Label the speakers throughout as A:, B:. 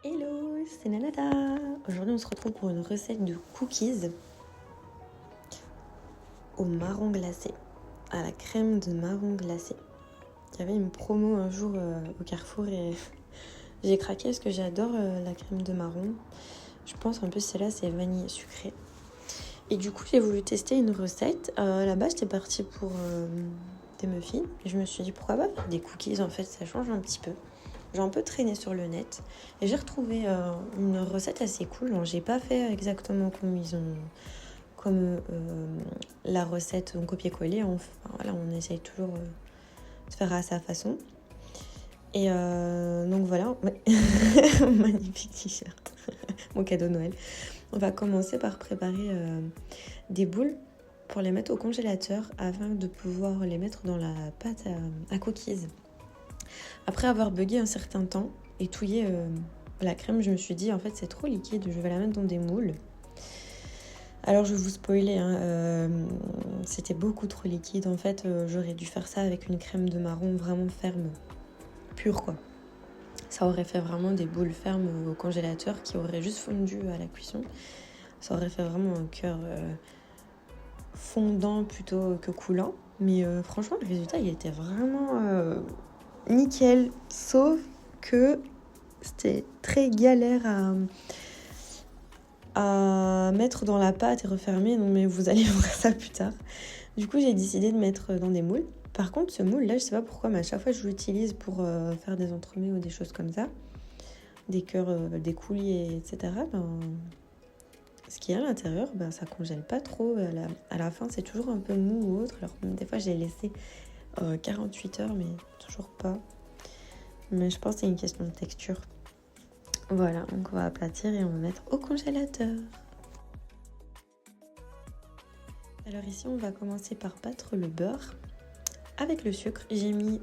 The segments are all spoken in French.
A: Hello, c'est Nanada. Aujourd'hui on se retrouve pour une recette de cookies au marron glacé, à la crème de marron glacé. Il y avait une promo un jour au Carrefour et j'ai craqué parce que j'adore la crème de marron. Je pense en plus celle-là c'est vanille sucrée. Et du coup j'ai voulu tester une recette. Là-bas j'étais partie pour des muffins et je me suis dit pourquoi pas faire des cookies, en fait ça change un petit peu. J'ai un peu traîné sur le net et j'ai retrouvé une recette assez cool. Alors, j'ai pas fait exactement comme la recette en copier-coller. Voilà, on essaye toujours de faire à sa façon. Et donc voilà, ouais. Magnifique t-shirt, mon cadeau de Noël. On va commencer par préparer des boules pour les mettre au congélateur afin de pouvoir les mettre dans la pâte à cookies. Après avoir bugué un certain temps et touillé la crème, je me suis dit en fait c'est trop liquide, je vais la mettre dans des moules. Alors je vais vous spoiler, c'était beaucoup trop liquide. En fait j'aurais dû faire ça avec une crème de marron vraiment ferme, pure quoi. Ça aurait fait vraiment des boules fermes au congélateur qui auraient juste fondu à la cuisson. Ça aurait fait vraiment un cœur fondant plutôt que coulant. Mais franchement le résultat il était vraiment nickel, sauf que c'était très galère à mettre dans la pâte et refermer, non mais vous allez voir ça plus tard. Du coup j'ai décidé de mettre dans des moules. Par contre ce moule là je sais pas pourquoi mais à chaque fois je l'utilise pour faire des entremets ou des choses comme ça, des cœurs, des coulis etc. Ce qu'il y a à l'intérieur ça congèle pas trop, à la fin c'est toujours un peu mou ou autre. Alors des fois j'ai laissé 48 heures mais toujours pas, mais je pense que c'est une question de texture. Voilà, donc on va aplatir et on va mettre au congélateur. Alors ici, on va commencer par battre le beurre avec le sucre. J'ai mis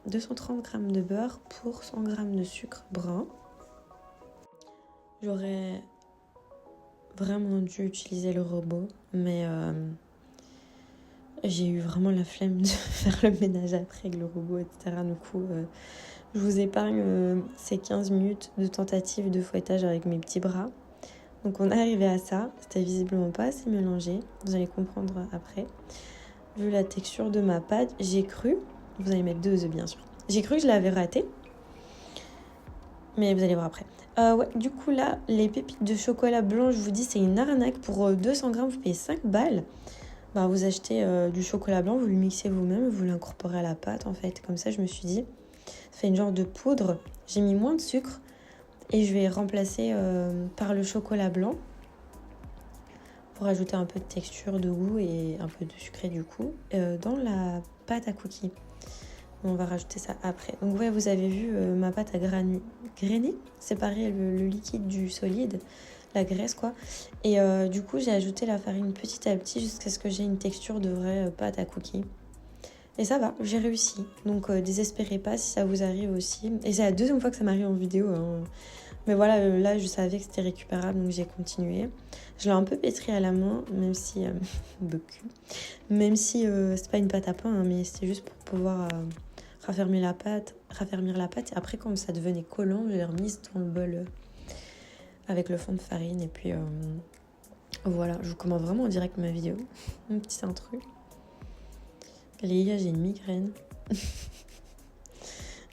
A: 230 g de beurre pour 100 g de sucre brun. J'aurais vraiment dû utiliser le robot, mais j'ai eu vraiment la flemme de faire le ménage après avec le robot, etc. Du coup, je vous épargne ces 15 minutes de tentative de fouettage avec mes petits bras. Donc on est arrivé à ça, c'était visiblement pas assez mélangé, vous allez comprendre après. Vu la texture de ma pâte, j'ai cru, vous allez mettre 2 œufs bien sûr, j'ai cru que je l'avais raté, mais vous allez voir après. Ouais, du coup là, les pépites de chocolat blanc, je vous dis c'est une arnaque, pour 200 grammes vous payez 5 balles. Vous achetez du chocolat blanc, vous le mixez vous-même, vous l'incorporez à la pâte en fait, comme ça je me suis dit, ça fait une genre de poudre, j'ai mis moins de sucre, et je vais remplacer par le chocolat blanc pour ajouter un peu de texture, de goût et un peu de sucré du coup dans la pâte à cookies. On va rajouter ça après. Donc ouais, vous avez vu ma pâte à grainer, séparer le liquide du solide, la graisse quoi. Et du coup j'ai ajouté la farine petit à petit jusqu'à ce que j'ai une texture de vraie pâte à cookies. Et ça va, j'ai réussi. Donc désespérez pas si ça vous arrive aussi. Et c'est la deuxième fois que ça m'arrive en vidéo. Mais voilà, là je savais que c'était récupérable, donc j'ai continué. Je l'ai un peu pétri à la main, même si... même si c'est pas une pâte à pain, mais c'était juste pour pouvoir raffermir la pâte. Et après, quand ça devenait collant, je l'ai remise dans le bol avec le fond de farine. Et puis voilà, je vous commence vraiment en direct ma vidéo. Un petit intrus. Les gars, j'ai une migraine.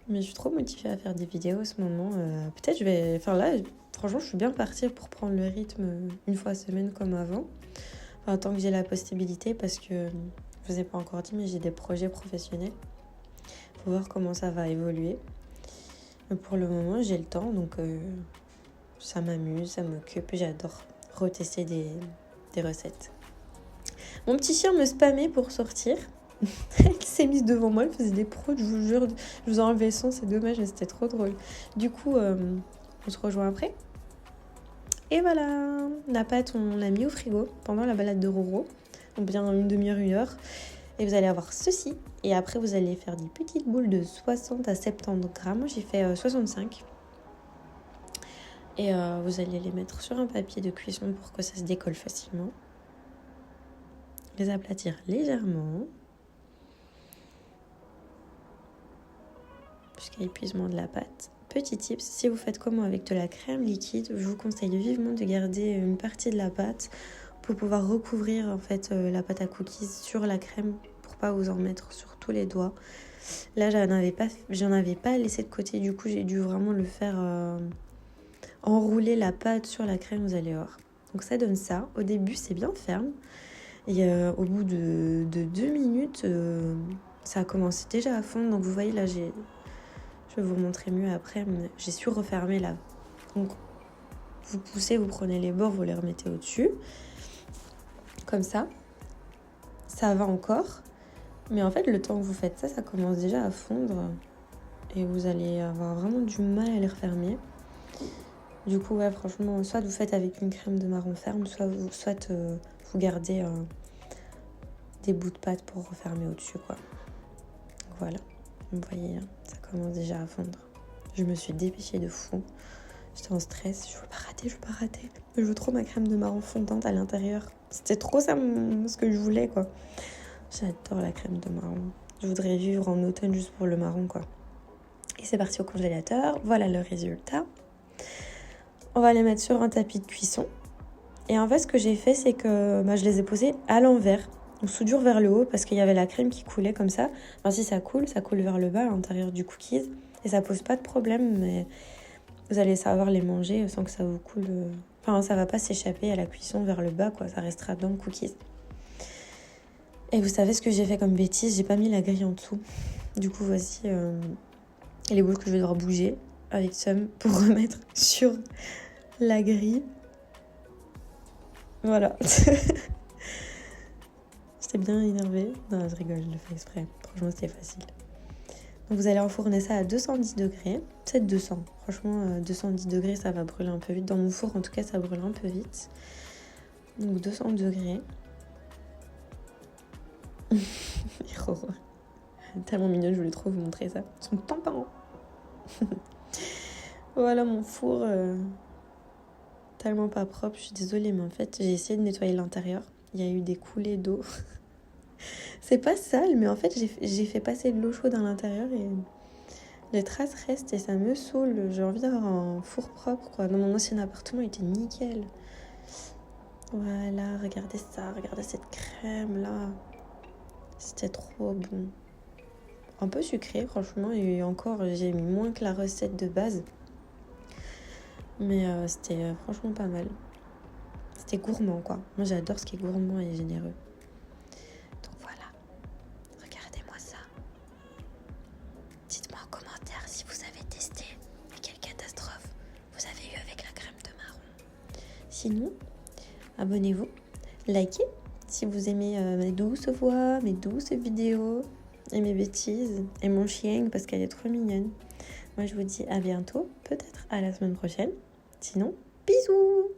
A: Mais je suis trop motivée à faire des vidéos en ce moment. Peut-être je vais... Enfin là, franchement, je suis bien partie pour prendre le rythme une fois semaine comme avant. Enfin, tant que j'ai la possibilité, parce que je vous ai pas encore dit, mais j'ai des projets professionnels. Faut voir comment ça va évoluer. Mais pour le moment, j'ai le temps, donc ça m'amuse, ça m'occupe. J'adore retester des recettes. Mon petit chien me spammait pour sortir. Elle s'est mise devant moi, elle faisait des prods, je vous jure. Je vous ai enlevé le son, c'est dommage, mais c'était trop drôle. Du coup, on se rejoint après. Et voilà, la pâte, on l'a mis au frigo pendant la balade de Roro. Donc bien une demi-heure, 1 heure. Et vous allez avoir ceci. Et après, vous allez faire des petites boules de 60 à 70 grammes. J'ai fait 65. Et vous allez les mettre sur un papier de cuisson pour que ça se décolle facilement. Les aplatir légèrement. Jusqu'à épuisement de la pâte. petit tips, si vous faites comment avec de la crème liquide, je vous conseille vivement de garder une partie de la pâte pour pouvoir recouvrir en fait la pâte à cookies sur la crème pour pas vous en mettre sur tous les doigts. Là, j'en avais pas laissé de côté, du coup j'ai dû vraiment le faire enrouler la pâte sur la crème, vous allez voir. Donc ça donne ça. Au début, c'est bien ferme. Et au bout de 2 minutes, ça a commencé déjà à fondre. Donc vous voyez là, je vais vous montrer mieux après, mais j'ai su refermer là. Donc vous poussez, vous prenez les bords, vous les remettez au-dessus. Comme ça. Ça va encore. Mais en fait, le temps que vous faites ça, ça commence déjà à fondre. Et vous allez avoir vraiment du mal à les refermer. Du coup, ouais, franchement, soit vous faites avec une crème de marron ferme, soit vous gardez des bouts de pâte pour refermer au-dessus, quoi. Voilà, vous voyez, ça commence déjà à fondre. Je me suis dépêchée de fou. J'étais en stress, je veux pas rater. Je veux trop ma crème de marron fondante à l'intérieur. C'était trop ça ce que je voulais, quoi. J'adore la crème de marron. Je voudrais vivre en automne juste pour le marron, quoi. Et c'est parti au congélateur. Voilà le résultat. On va les mettre sur un tapis de cuisson. Et en fait, ce que j'ai fait, c'est que je les ai posés à l'envers. Donc soudure vers le haut, parce qu'il y avait la crème qui coulait comme ça. Enfin, si ça coule vers le bas à l'intérieur du cookies. Et ça pose pas de problème, mais vous allez savoir les manger sans que ça vous coule. Enfin, ça va pas s'échapper à la cuisson vers le bas, quoi. Ça restera dans le cookies. Et vous savez ce que j'ai fait comme bêtise? J'ai pas mis la grille en dessous. Du coup, voici les boules que je vais devoir bouger avec Sam pour remettre sur la grille. Voilà. J'étais bien énervée. Non, je rigole, je le fais exprès. Franchement, c'était facile. Donc, vous allez enfourner ça à 210 degrés. Peut-être 200. Franchement, 210 degrés, ça va brûler un peu vite. Dans mon four, en tout cas, ça brûle un peu vite. Donc, 200 degrés. Tellement mignonne, je voulais trop vous montrer ça. Ils sont pimpants. Voilà mon four. Tellement pas propre, je suis désolée, mais en fait, j'ai essayé de nettoyer l'intérieur. Il y a eu des coulées d'eau. C'est pas sale, mais en fait, j'ai fait passer de l'eau chaude à l'intérieur et les traces restent et ça me saoule. J'ai envie d'avoir un four propre, quoi. Dans mon ancien appartement, il était nickel. Voilà, regardez ça, regardez cette crème-là. C'était trop bon. Un peu sucré, franchement, et encore, j'ai mis moins que la recette de base. Mais c'était franchement pas mal. C'était gourmand, quoi. Moi, j'adore ce qui est gourmand et généreux. Donc voilà. Regardez-moi ça. Dites-moi en commentaire si vous avez testé et quelle catastrophe vous avez eu avec la crème de marron. Sinon, abonnez-vous, likez si vous aimez mes douces voix, mes douces vidéos et mes bêtises et mon chien parce qu'elle est trop mignonne. Moi, je vous dis à bientôt, peut-être à la semaine prochaine. Sinon, bisous!